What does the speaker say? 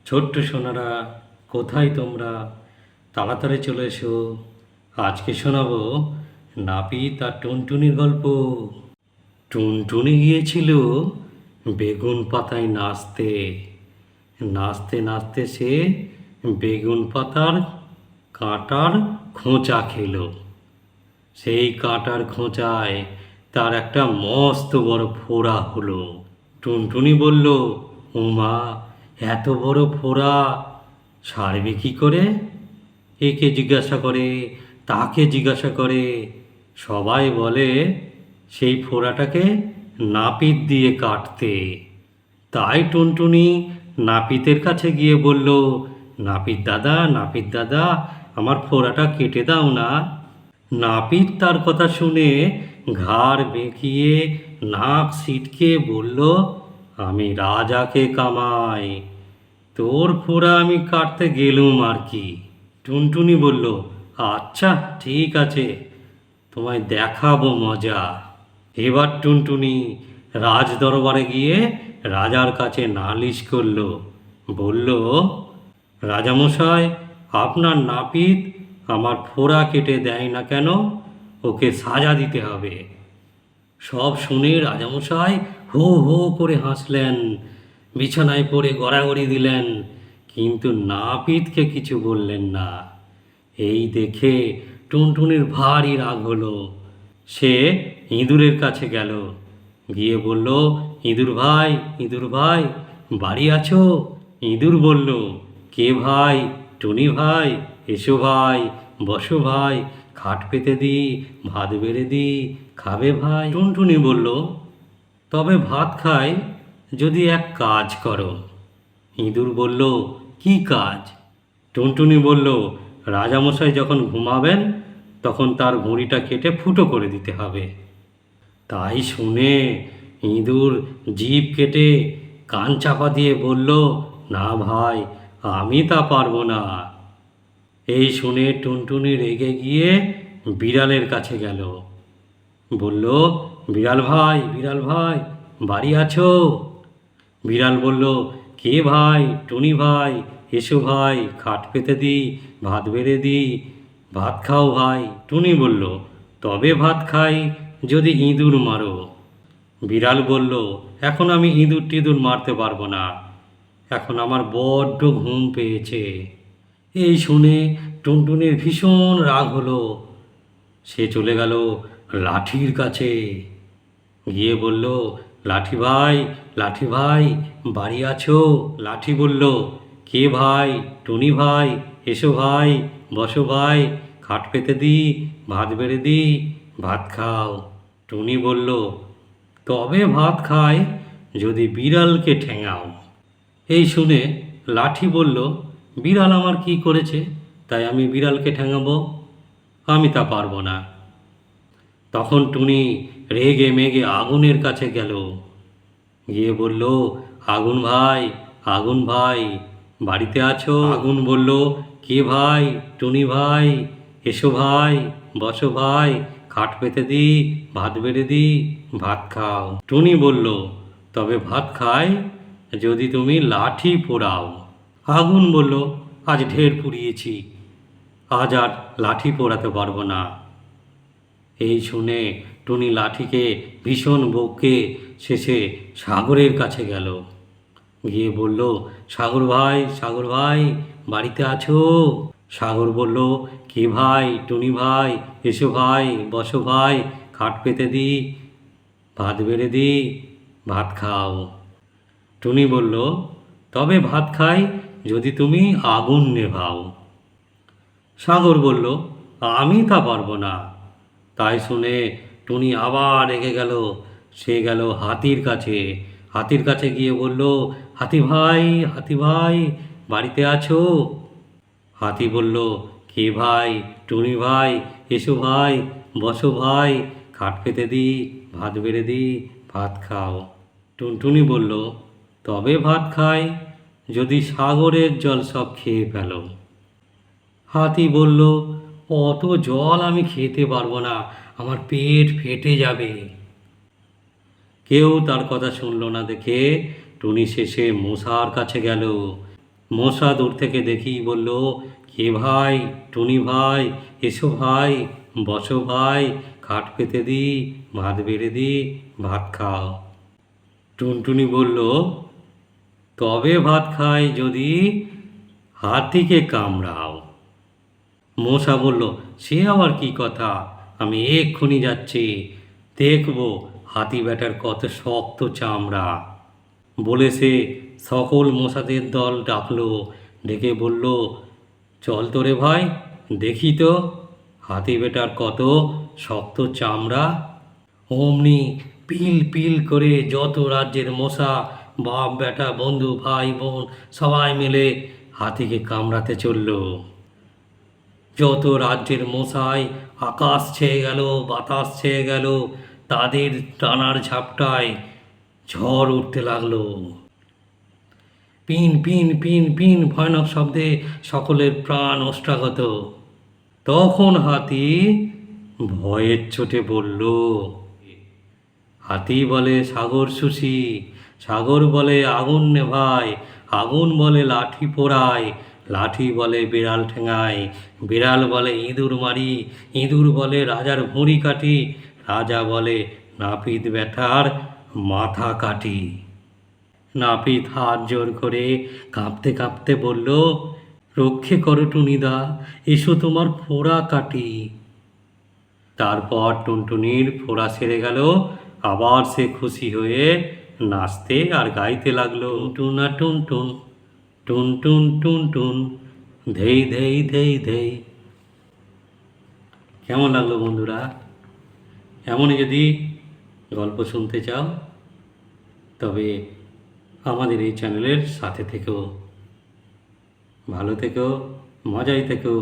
ছোট্ট সোনারা, কোথায় তোমরা? তাড়াতাড়ি চলে এসো। আজকে শোনাবো নাপিত আর টুনটুনির গল্প। টুনটুনি গিয়েছিল বেগুন পাতায় নাচতে। নাচতে নাচতে সে বেগুন পাতার কাঁটার খোঁচা খেলো। সেই কাঁটার খোঁচায় তার একটা মস্ত বড় ফোড়া হলো। টুনটুনি বলল, ওমা, এত বড় ফোড়া সারবে কি করে? একে জিজ্ঞাসা করে, তাকে জিজ্ঞাসা করে। সবাই বলে সেই ফোড়াটাকে নাপিত দিয়ে কাটতে। তাই টুনটুনি নাপিতের কাছে গিয়ে বলল, নাপিত দাদা, নাপিত দাদা, আমার ফোড়াটা কেটে দাও না। নাপিত তার কথা শুনে ঘাড় বেঁকিয়ে নাক সিটকে বলল, আমি রাজাকে কামাই, তোর ফোড়া আমি কাটতে গেলুম আর কি। টুনটুনি বলল, আচ্ছা ঠিক আছে, তোমায় দেখাবো মজা। এবার টুনটুনি রাজ দরবারে গিয়ে রাজার কাছে নালিশ করল। বলল, রাজামশাই, আপনার নাপিত আমার ফোড়া কেটে দেয় না কেন? ওকে সাজা দিতে হবে। সব শুনে রাজামশাই হো হো করে হাসলেন, বিছানায় পড়ে গড়াগড়ি দিলেন, কিন্তু নাপিতকে কিছু বললেন না। এই দেখে টুনটুনির ভারী রাগ হলো। সে ইঁদুরের কাছে গেল, গিয়ে বলল, ইঁদুর ভাই, ইঁদুর ভাই, বাড়ি আছো? ইঁদুর বলল, কে ভাই? টুনি ভাই, এসো ভাই, বসো ভাই, খাট পেতে দি, ভাত বেড়ে দি, খাবে ভাই? টুনটুনি বলল, তবে ভাত খাই যদি এক কাজ করো। ইঁদুর বলল, কি কাজ? টুনটুনি বলল, রাজামশাই যখন ঘুমাবেন তখন তার ভুঁড়িটা কেটে ফুটো করে দিতে হবে। তাই শুনে ইঁদুর জিভ কেটে কান চাপা দিয়ে বলল, না ভাই, আমি তা পারবো না। এই শুনে টুনটুনি রেগে গিয়ে বিড়ালের কাছে গেল, বলল, বিড়াল ভাই, বিড়াল ভাই, বাড়ি আছো? বিড়াল বলল, কে ভাই? টুনি ভাই, এসো ভাই, খাট পেতে দি, ভাত বেড়ে দি, ভাত খাও ভাই। টুনি বলল, তবে ভাত খাই যদি ইঁদুর মারো। বিড়াল বলল, এখন আমি ইঁদুর টিঁদুর মারতে পারবো না, এখন আমার বড্ড ঘুম পেয়েছে। এই শুনে টুনটুনির ভীষণ রাগ হলো। সে চলে গেল লাঠির কাছে, গিয়ে বলল, লাঠি ভাই, লাঠি ভাই, বাড়ি আছো? লাঠি বলল, কে ভাই? টুনি ভাই, এসো ভাই, বসো ভাই, খাট পেতে দি, ভাত বেড়ে দি, ভাত খাও। টুনি বলল, তবে ভাত খাই যদি বিড়ালকে ঠ্যাঙাও। এই শুনে লাঠি বলল, বিড়াল আমার কি করেছে তাই আমি বিড়ালকে ঠ্যাঙাবো? আমি তা পারবো না। তখন টুনি রেগে মেগে আগুনের কাছে গেল, গিয়ে বলল, আগুন ভাই, আগুন ভাই, বাড়িতে আছো? আগুন বলল, কে ভাই? টুনি ভাই, এসো ভাই, বসো ভাই, খাট পেতে দি, ভাত বেড়ে দি, ভাত খাও। টুনি বলল, তবে ভাত খাই যদি তুমি লাঠি পোড়াও। আগুন বলল, আজ ঢের পুড়িয়েছি, আজ আর লাঠি পোড়াতে পারবো না। এই শুনে টুনি লাঠিকে ভীষণ বকে শেষে সাগরের কাছে গেল, গিয়ে বলল, সাগর ভাই, সাগর ভাই, বাড়িতে আছো? সাগর বলল, কে ভাই? টুনি ভাই, এসো ভাই, বসো ভাই, খাট পেতে দি, ভাত বেড়ে দি, ভাত খাও। টুনি বলল, তবে ভাত খাই যদি তুমি আগুন নেভাও। সাগর বলল, আমি তা পারবো না। তাই শুনে টুনি আবার রেগে গেল। সে গেল হাতির কাছে, হাতির কাছে গিয়ে বলল, হাতি ভাই, হাতি ভাই, বাড়িতে আছো? হাতি বলল, কে ভাই? টুনি ভাই, এসো ভাই, বসো ভাই, খাট পেতে দি, ভাত বেড়ে দি, ভাত খাও। টুনটুনি বলল, তবে ভাত খাই যদি সাগরের জল সব খেয়ে ফেলো। হাতি বলল, অত জল আমি খেতে পারবো না, আমার পেট ফেটে যাবে। কেউ তার কথা শুনল না দেখে টুনি শেষে মশার কাছে গেল। মশা দূর থেকে দেখি বলল, কে ভাই? টুনি ভাই, এসো ভাই, বসো ভাই, খাট পেতে দি, ভাত বেড়ে দি, ভাত খাও। টুনটুনি বলল, তবে ভাত খাই যদি হাতিকে কামড়াও। মশা বলল, সে আবার কি কথা? আমি এক্ষুনি যাচ্ছি, দেখব হাতি ব্যাটার কত শক্ত চামড়া। বলে সে সকল মশাদের দল ডাকলো, ডেকে বলল, চল তো রে ভাই, দেখি তো হাতি বেটার কত শক্ত চামড়া। অমনি পিল পিল করে যত রাজ্যের মশা, বাপ বেটা বন্ধু ভাই বোন সবাই মিলে হাতিকে কামড়াতে চলল। যত রাজ্যের মশাই আকাশ ছেয়ে গেল, বাতাস ছেয়ে গেল, তাদের টানার ঝাপটায় ঝড় উঠতে লাগলো। পিন পিন পিন পিন ভয়ানক শব্দে সকলের প্রাণ ওষ্ঠাগত। তখন হাতি ভয়ের চোটে বলল, হাতি বলে সাগর শুষি, সাগর বলে আগুন নেভায়, আগুন বলে লাঠি পোড়ায়, লাঠি বলে বিড়াল ঠেঙায়, বিড়াল বলে ইঁদুর মারি, ইঁদুর বলে রাজার ভুঁড়ি কাটি, রাজা বলে নাপিত ব্যাটার মাথা কাটি। নাপিত হাত জোর করে কাঁপতে কাঁপতে বলল, রক্ষে করো টুনিদা, এসো তোমার ফোড়া কাটি। তারপর টুনটুনির ফোড়া সেরে গেল, আবার সে খুশি হয়ে নাচতে আর গাইতে লাগলো, টুনা টুনটুন, টুনটুন টুনটুন, ধেই ধেই ধেই ধেই। কেমন লাগলো বন্ধুরা? এমনই যদি গল্প শুনতে চাও তবে আমাদের এই চ্যানেলের সাথে থেকো, ভালো থেকো, মজায় থেকো।